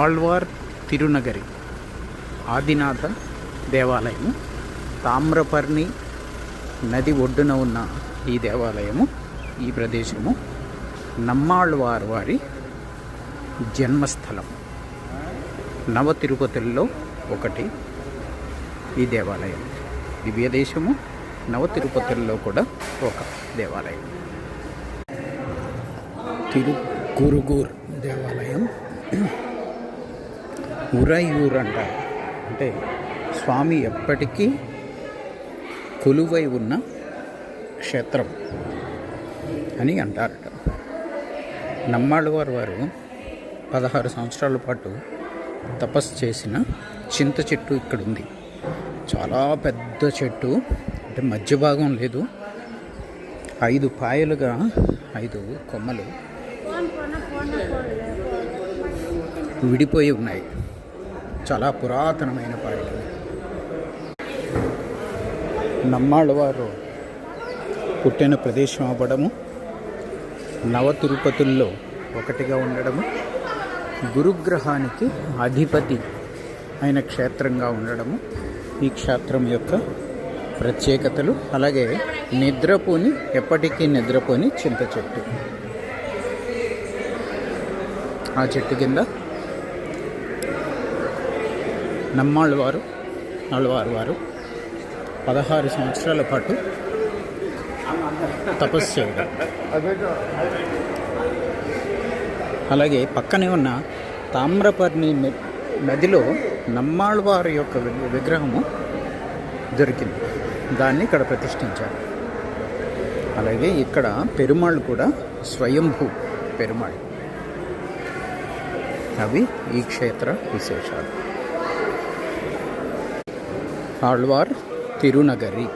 ఆళ్వార్ తిరునగరి ఆదినాథ దేవాలయము. తామ్రపర్ణి నది ఒడ్డున ఉన్న ఈ దేవాలయము, ఈ ప్రదేశము నమ్మాళ్వార్ వారి జన్మస్థలం. నవ తిరుపతుల్లో ఒకటి ఈ దేవాలయం. దివ్యదేశము నవ తిరుపతుల్లో కూడా ఒక దేవాలయం. తిరుకురుగూర్ దేవాలయం ఉరయూర్ అంటారు. అంటే స్వామి ఎప్పటికీ కొలువై ఉన్న క్షేత్రం అని అంటారట. నమ్మాళ్వార్ వారు 16 సంవత్సరాల పాటు తపస్సు చేసిన చింత చెట్టు ఇక్కడ ఉంది. చాలా పెద్ద చెట్టు, అంటే మధ్య భాగం లేదు, 5 పాయలుగా 5 కొమ్మలు విడిపోయి ఉన్నాయి. చాలా పురాతనమైన పాయలు. నమ్మాళ్వారు పుట్టిన ప్రదేశం అవ్వడము, నవ తిరుపతుల్లో ఒకటిగా ఉండడము, గురుగ్రహానికి అధిపతి అయిన క్షేత్రంగా ఉండడము ఈ క్షేత్రం యొక్క ప్రత్యేకతలు. అలాగే ఎప్పటికీ నిద్రపోని చింత చెట్టు. ఆ చెట్టు కింద నమ్మాళ్వారు వారు 16 సంవత్సరాల పాటు తపస్సు చేయడం. అలాగే పక్కనే ఉన్న తామ్రపర్ణి నదిలో నమ్మాళ్వారు యొక్క విగ్రహము దొరికింది. దాన్ని ఇక్కడ ప్రతిష్ఠించారు. అలాగే ఇక్కడ పెరుమాళ్ కూడా స్వయంభూ పెరుమాళ్. అవి ఈ క్షేత్ర విశేషాలు. ఆళ్వార్ తిరునగరి.